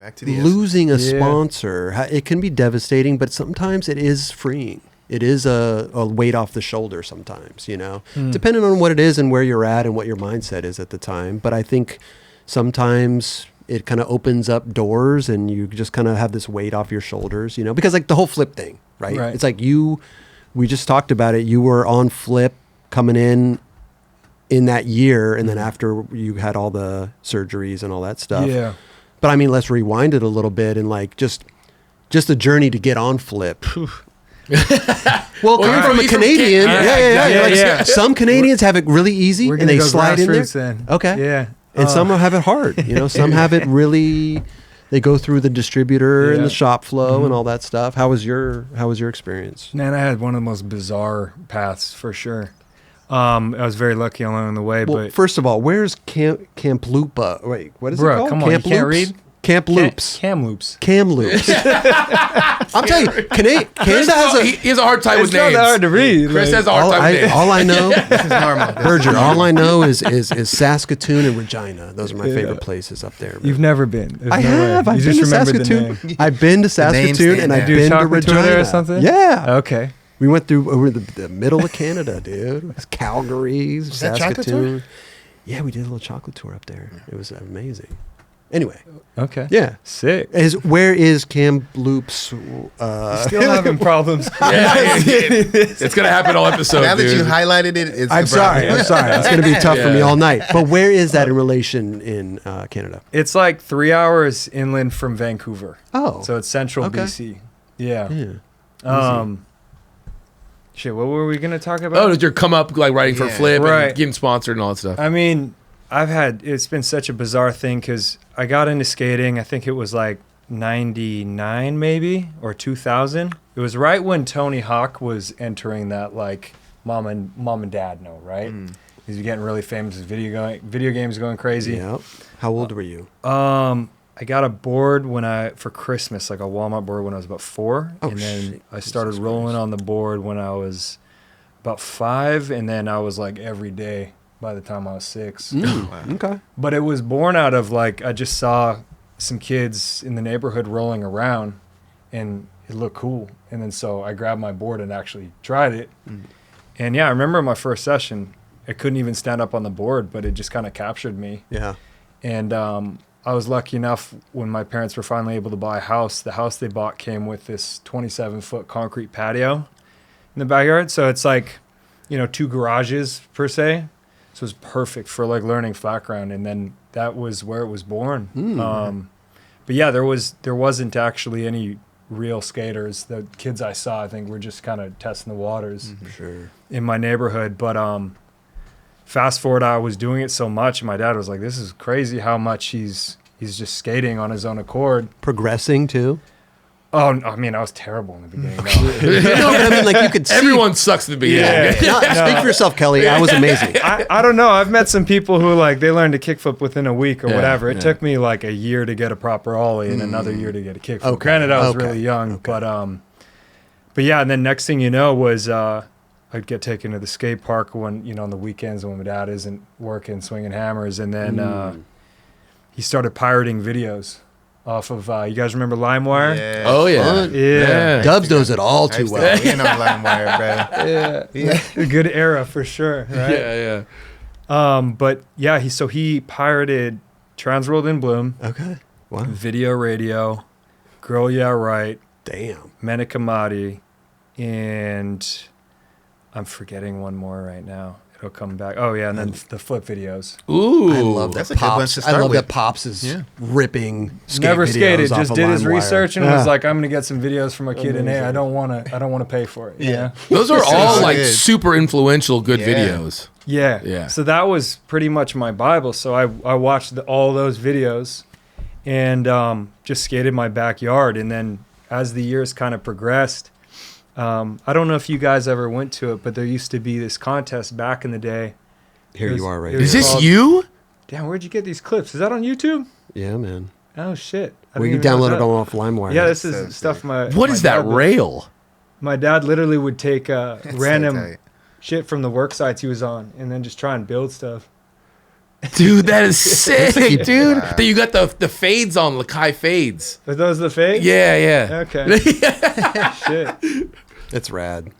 Back to the losing a sponsor, it can be devastating, but sometimes it is freeing. It is a weight off the shoulder sometimes, depending on what it is and where you're at and what your mindset is at the time. But I think sometimes it kind of opens up doors and you just kind of have this weight off your shoulders, because like the whole Flip thing, right? It's like we just talked about it. You were on Flip coming in that year. And then after you had all the surgeries and all that stuff. Yeah. But I mean, let's rewind it a little bit and like just the journey to get on Flip. Well, coming from a Canadian, some Canadians have it really easy and they slide in there. Then. Okay, yeah, and some have it hard. Some have it really. They go through the distributor and the shop flow and all that stuff. How was your experience? Man, I had one of the most bizarre paths for sure. I was very lucky along the way. Well, but first of all, where's Camp Lupa? Wait, what is it called? Come on, Camp you can't Loops? read? Camp Loops. Cam Loops. Cam Loops. I'm telling you, Canada has he has a hard time with names. It's not hard to read. Chris has a hard time with names. All I know, this is normal. Berger, all I know is Saskatoon and Regina. Those are my favorite places up there. You've never been. There's I no have. way. I've been to Saskatoon. I've been to Saskatoon and I've been to Regina. There or something? Yeah. Okay. We went through over the middle of Canada, dude. It was Calgary, Saskatoon. Yeah, we did a little chocolate tour up there. It was amazing. Anyway. Okay. Yeah. Sick. Where is Camp Loops? Still having problems. It's going to happen all episode, now that you highlighted it, I'm sorry. It's going to be tough for me all night. But where is that in relation in Canada? It's like 3 hours inland from Vancouver. Oh. So it's central BC. Yeah. Shit, what were we going to talk about? Oh, did you come up like writing for Flip and getting sponsored and all that stuff? I mean, it's been such a bizarre thing because I got into skating, I think it was like 99 maybe, or 2000. It was right when Tony Hawk was entering that like mom and dad know, right? He's getting really famous, video games going crazy. Yeah. How old were you? I got a board for Christmas, like a Walmart board when I was about 4. Oh, and then I started rolling on the board when I was about 5. And then I was like every day by the time I was 6. Wow. Okay. But it was born out of like, I just saw some kids in the neighborhood rolling around and it looked cool. And then so I grabbed my board and actually tried it. And yeah, I remember my first session, I couldn't even stand up on the board, but it just kind of captured me. Yeah. And I was lucky enough when my parents were finally able to buy a house. The house they bought came with this 27-foot concrete patio in the backyard. So it's like, 2 garages per se. So it was perfect for like learning flat ground. And then that was where it was born. But yeah, there wasn't actually any real skaters. The kids I saw, I think, were just kind of testing the waters in my neighborhood. But fast forward, I was doing it so much, and my dad was like, "This is crazy how much he's just skating on his own accord." Progressing too? Oh, I mean, I was terrible in the beginning. No, but I mean, like you could see. Everyone sucks at the beginning. Speak for yourself, Kelly. I was amazing. I don't know. I've met some people who like they learned to kickflip within a week or whatever. It took me like a year to get a proper ollie and another year to get a kickflip. Granted, I was really young, but yeah. And then next thing you know was I'd get taken to the skate park when on the weekends when my dad isn't working, swinging hammers, and then he started pirating videos off of you guys remember LimeWire? Yeah. Oh yeah. Yeah. Dubs knows it all too well. We know LimeWire, bro. Yeah. Good era for sure, right? Yeah. But yeah, he pirated Transworld in Bloom. Okay. Wow. Video Radio, Girl Yeah Right. Damn. Menikamati, and I'm forgetting one more right now. It'll come back. Oh yeah, and then the Flip videos. Ooh. I love that That's a good bunch Pops. to I start love with. that Pops is ripping skate Never videos skated, off just of did his LimeWire. research and was like, I'm gonna get some videos for my kid, and hey, I don't wanna pay for it. Yeah. Those are all so like good. super influential good videos. Yeah. Yeah. So that was pretty much my Bible. So I watched all those videos and just skated in my backyard. And then as the years kind of progressed, I don't know if you guys ever went to it, but there used to be this contest back in the day. Here you are right it now. Is this called- you? Damn, where'd you get these clips? Is that on YouTube? Yeah, man. Oh, shit. Well, you download it off LimeWire. Yeah, this is So stuff sick. my... What my is that dad would- rail? My dad literally would take That's so random tight. shit from the work sites he was on and then just try and build stuff. Dude, that is sick, dude. Wow. Then you got the fades on, Lakai fades. Are those the fake? Yeah, yeah. Okay. Shit. It's rad.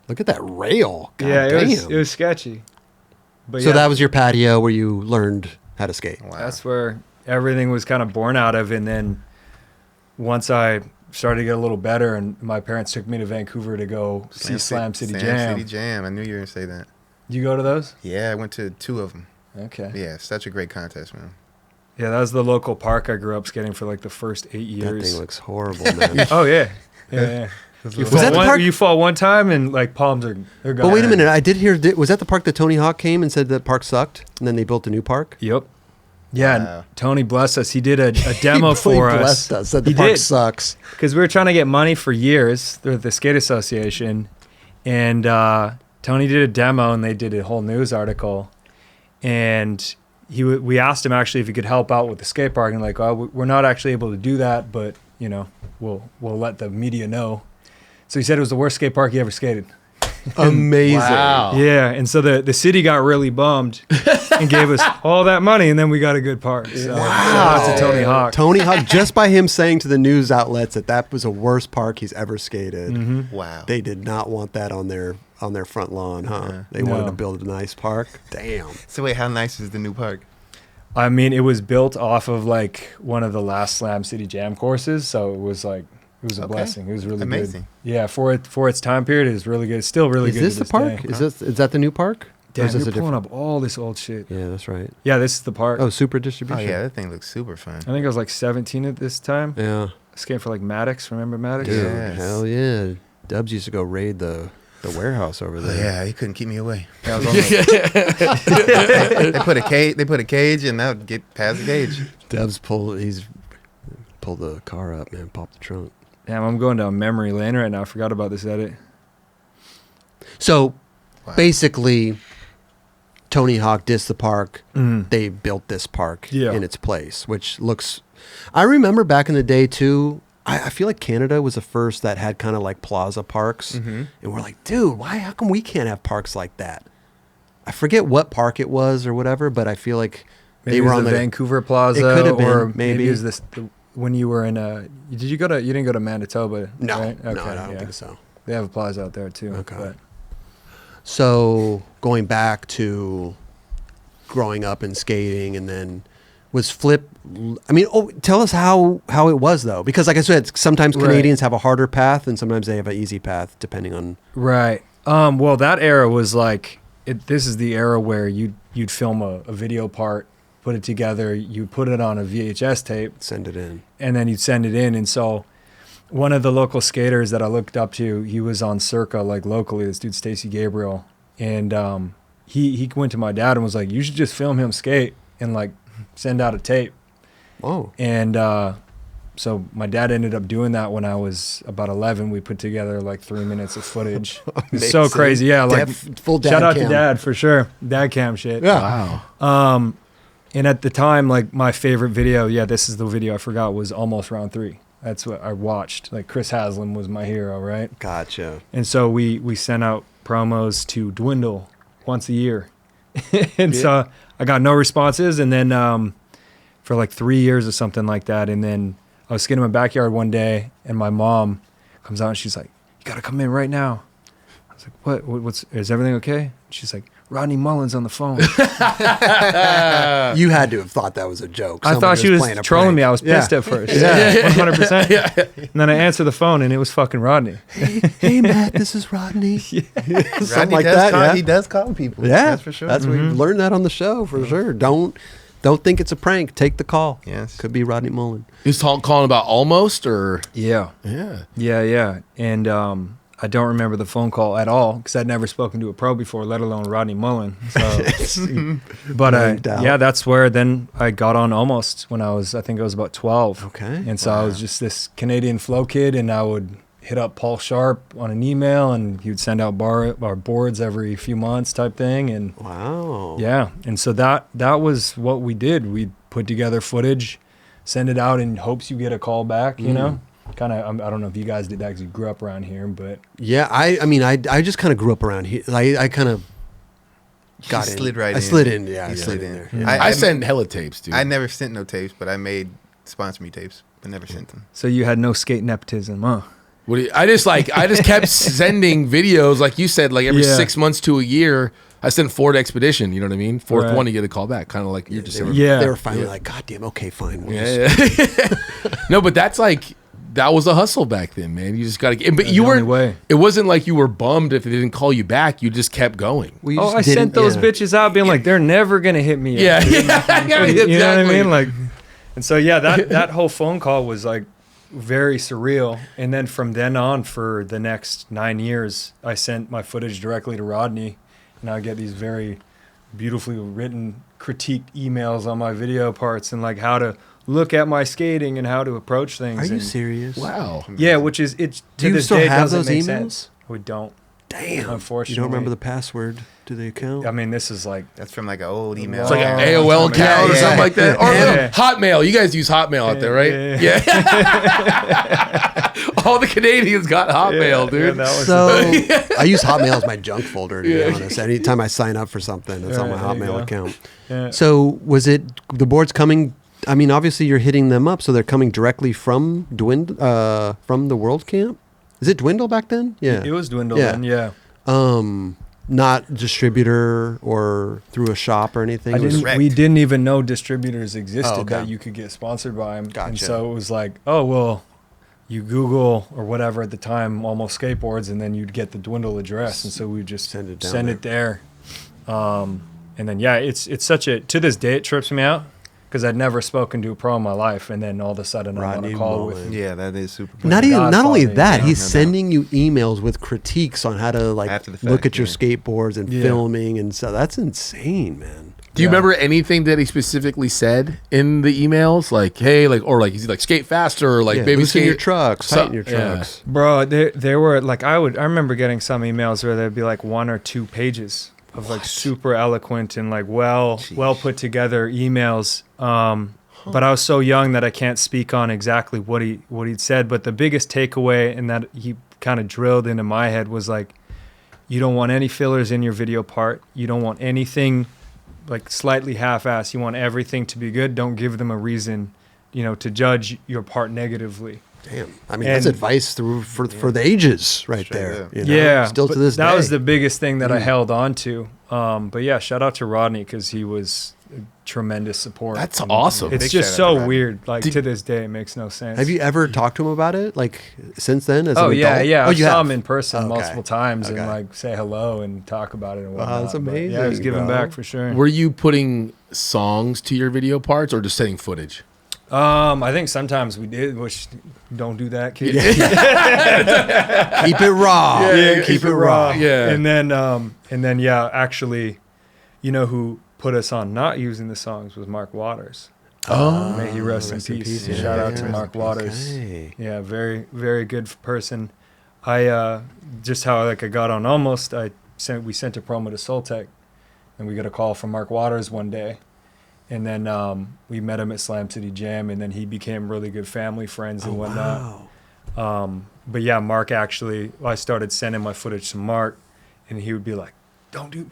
Look at that rail. God Yeah, damn. it was sketchy. But So yeah, that was your patio where you learned how to skate. Wow. that's where everything was kind of born out of. And then once I started to get a little better, and my parents took me to Vancouver to go see Slam City Jam. City Jam. I knew you were gonna say that. Did you go to those? Yeah, I went to 2 of them. Okay. Yeah, such a great contest, man. Yeah, that was the local park I grew up skating for like the first 8 That years. thing looks horrible, man. Oh yeah, yeah. You Was that fall the one, park? you fall one time and like palms are they're gone. But wait a minute, I did hear. Was that the park that Tony Hawk came and said that park sucked, and then they built a new park? Yep. Yeah, and Wow. Tony blessed us. He did a demo for us. Said the He park did. sucks. Because we were trying to get money for years through the skate association, and Tony did a demo, and they did a whole news article, and we asked him actually if he could help out with the skate park, and like, oh, we're not actually able to do that, but you know, we'll let the media know. So he said it was the worst skate park he ever skated. Amazing. Wow. Yeah, and so the city got really bummed and gave us all that money, and then we got a good park. So shout out to Tony Hawk. Tony Hawk, just by him saying to the news outlets that was the worst park he's ever skated, Mm-hmm. Wow. they did not want that on their front lawn, huh? Uh-huh. They wanted No. to build a nice park. Damn. So wait, how nice is the new park? I mean, it was built off of like one of the last Slam City Jam courses, so it was like it was a Okay. blessing. It was really Amazing. good. Yeah, for its time period, it was really good. It's still really Is good. this to the park? Day. Is that the new park? Or Damn, is this you're a pulling different? up all this old shit. Yeah, that's right. Yeah, this is the park. Oh, Super Oh Distribution. yeah, that thing looks super fun. I think I was like 17 at this time. Yeah. Skating for like Maddox. Remember Maddox? Dude, Yes. hell yeah. Dubs used to go raid the warehouse over Oh, there. yeah, he couldn't keep me away. Yeah, I was on the- They put a cage. They put a cage, and that would get past the cage. Dubs pulled the car up, man, popped the trunk. Damn, I'm going down memory lane right now. I forgot about this edit. So Wow. basically, Tony Hawk dissed the park. Mm. They built this park Yeah. in its place, which looks. I remember back in the day too. I feel like Canada was the first that had kind of like plaza parks, Mhm. and we're like, dude, why? How come we can't have parks like that? I forget what park it was or whatever, but I feel like Maybe they were it was on the the Vancouver Plaza. It could have been, or maybe. it was this when you were in Did you go to? You didn't go to Manitoba, No, right? no, I don't yeah. think so. They have a plaza out there too. Okay. But So going back to growing up and skating, and then was Flip. I mean, tell us how it was though, because like I said, sometimes Right. Canadians have a harder path, and sometimes they have an easy path, depending on. right. Well, that era was like this is the era where you'd film a video part, put it together, you put it on a VHS tape, Send it in. and then you'd send it in. And so one of the local skaters that I looked up to, he was on Circa, like locally, this dude Stacy Gabriel, and he went to my dad and was like, you should just film him skate and like send out a tape. Oh, And so my dad ended up doing that when I was about 11. We put together like 3 minutes of footage. It's so Amazing. crazy. Yeah, like full dad shout out cam. to dad for sure. Dad cam shit. Yeah. Wow. And at the time, like my favorite video, this is the video I forgot, was Almost Round 3. That's what I watched. Like Chris Haslam was my hero, right? Gotcha. And so we sent out promos to Dwindle once a year. And so I got no responses. And then for like 3 years or something like that. And then I was skating in my backyard one day, and my mom comes out and she's like, you got to come in right now. I was like, what? Is everything okay? She's like, Rodney Mullen's on the phone. You had to have thought that was a joke. I thought she was playing a trolling prank. me. I was pissed Yeah. at first. Yeah, 100%. And then I answered the phone, and it was fucking Rodney. Hey Matt, this is Rodney. Something Rodney like does that. call, Yeah. He does call people. Yeah, That's for sure. That's we learned that on the show for sure. Don't think it's a prank. Take the call. Yes. Could be Rodney Mullen. He was calling about almost, or Yeah. yeah. And I don't remember the phone call at all because I'd never spoken to a pro before, let alone Rodney Mullen. So, but Blanked out. that's where then I got on Almost when I think I was about 12. Okay. And so I was just this Canadian flow kid, and I would hit up Paul Sharp on an email, and he would send out our boards every few months type thing. And Wow. yeah, and so that was what we did. We'd put together footage, send it out in hopes you get a call back, you know? Kind of, I don't know if you guys did that because you grew up around here, but Yeah, I mean, I just kind of grew up around here. I kind of got He in. slid right I in. slid in. Yeah, I He slid slid in in. there. Yeah. I send hella tapes, dude. I never sent no tapes, but I made sponsor me tapes, but never sent them. So you had no skate nepotism, huh? What do you, I just kept sending videos, like you said, like every Yeah. 6 months to a year. I sent Ford Expedition. You know what I mean? Fourth Right. one, you get a call back, kind of like you're just They were, saying. Yeah. they were finally like, God damn, okay, fine. We'll Yeah, just- yeah. No, but that's like that was a hustle back then, man. You just got to. But That's you the only weren't. way. It wasn't like you were bummed if they didn't call you back. You just kept going. we Oh, just I sent didn't- those yeah. bitches out being like, they're never going to hit me. Yeah, up. yeah, You know what I exactly. mean? Like, and so, yeah, that whole phone call was like very surreal. And then from then on, for the next 9 years, I sent my footage directly to Rodney. And I get these very beautifully written critiqued emails on my video parts and like how to look at my skating and how to approach things. Are you and, serious? Wow. Yeah, which is, it's Do to you this still day have doesn't those make emails? sense. We don't. Damn. Unfortunately. You don't remember the password to the account? I mean, this is like, That's from like an old email. It's like an Oh, AOL account yeah, or yeah, something like that. Or yeah. no, Hotmail. You guys use Hotmail out there, right? Yeah, Yeah. All the Canadians got Hotmail, yeah, dude. that was So I use Hotmail as my junk folder, to Yeah. be honest. Anytime I sign up for something, it's on my Right, there you Hotmail go. account. yeah. So was it the board's coming? I mean, obviously you're hitting them up, so they're coming directly from from the World Camp. Is it Dwindle back then? Yeah. It was dwindled Yeah. then, yeah. Not distributor or through a shop or anything. It was- direct. We didn't even know distributors existed Oh, okay. that you could get sponsored by them. And Gotcha. so it was like, oh, well, you Google or whatever at the time, almost skateboards, and then you'd get the Dwindle address. And so we just Send it down send it there. And then, yeah, it's such a, to this day, it trips me out because I'd never spoken to a pro in my life. And then all of a sudden I'm on Rodney a call Mullen. with, Yeah, that is super. not funny. even not only Godfather, that, yeah, he's no doubt. sending you emails with critiques on how to like After the look fact, at your yeah. skateboards and Yeah. filming and so that's insane, man. Do you Yeah. remember anything that he specifically said in the emails? Like, hey, like, or like, is he like skate faster, or like, Yeah, baby loosen skate your trucks, So- tighten your yeah. trucks. bro, there were like, I remember getting some emails where there'd be like 1 or 2 pages of like super eloquent and like well put together emails. But I was so young that I can't speak on exactly what he'd said. But the biggest takeaway and that he kind of drilled into my head was like, you don't want any fillers in your video part. You don't want anything like slightly half-assed. You want everything to be good. Don't give them a reason, to judge your part negatively. Damn. I mean, that's And- advice for the ages right Straight there. up. you know? Yeah, Still to but this day. that was the biggest thing that I held on to. But yeah, shout out to Rodney because he was a tremendous support. That's And awesome. It's Big just shout out to so Rodney. weird. Like Did- to this day, it makes no sense. Have you ever talked to him about it, like since then? As Oh an yeah, adult? yeah. Oh, I you saw have? him in person Okay. multiple times Okay. and like say hello and talk about it and Wow, whatnot. that's But, amazing, yeah, I was giving bro. back for sure. Were you putting songs to your video parts or just setting footage? I think sometimes we did, which don't do that, kid. Keep it raw. Yeah, keep it raw. Yeah. And then yeah, actually, who put us on not using the songs was Mark Waters. Oh. May he rest in peace. Yeah, Shout out to yeah. Mark Waters. Okay. Yeah, very, very good person. I just how like I got on almost. We sent a promo to Soltech, and we got a call from Mark Waters one day, and then we met him at Slam City Jam, and then he became really good family friends and whatnot. Wow. But yeah, Mark actually, I started sending my footage to Mark, and he would be like,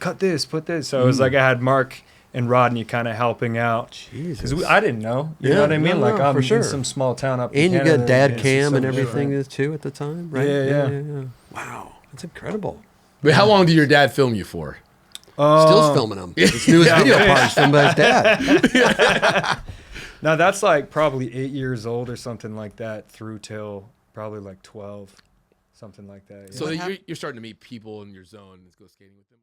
cut this, put this. So it was like I had Mark and Rodney kind of helping out. Jesus. Because I didn't know. You Yeah, know what I mean? no, like no, I'm for sure. in some small town up in And you Canada. got dad it's cam so and everything different. too at the time, right? Yeah. Wow, that's incredible. But how long did your dad film you for? Still filming them. His newest video part is filmed by his dad. Now that's like probably 8 years old or something like that through till probably like 12, something like that. Yeah. So you're starting to meet people in your zone and go skating with them.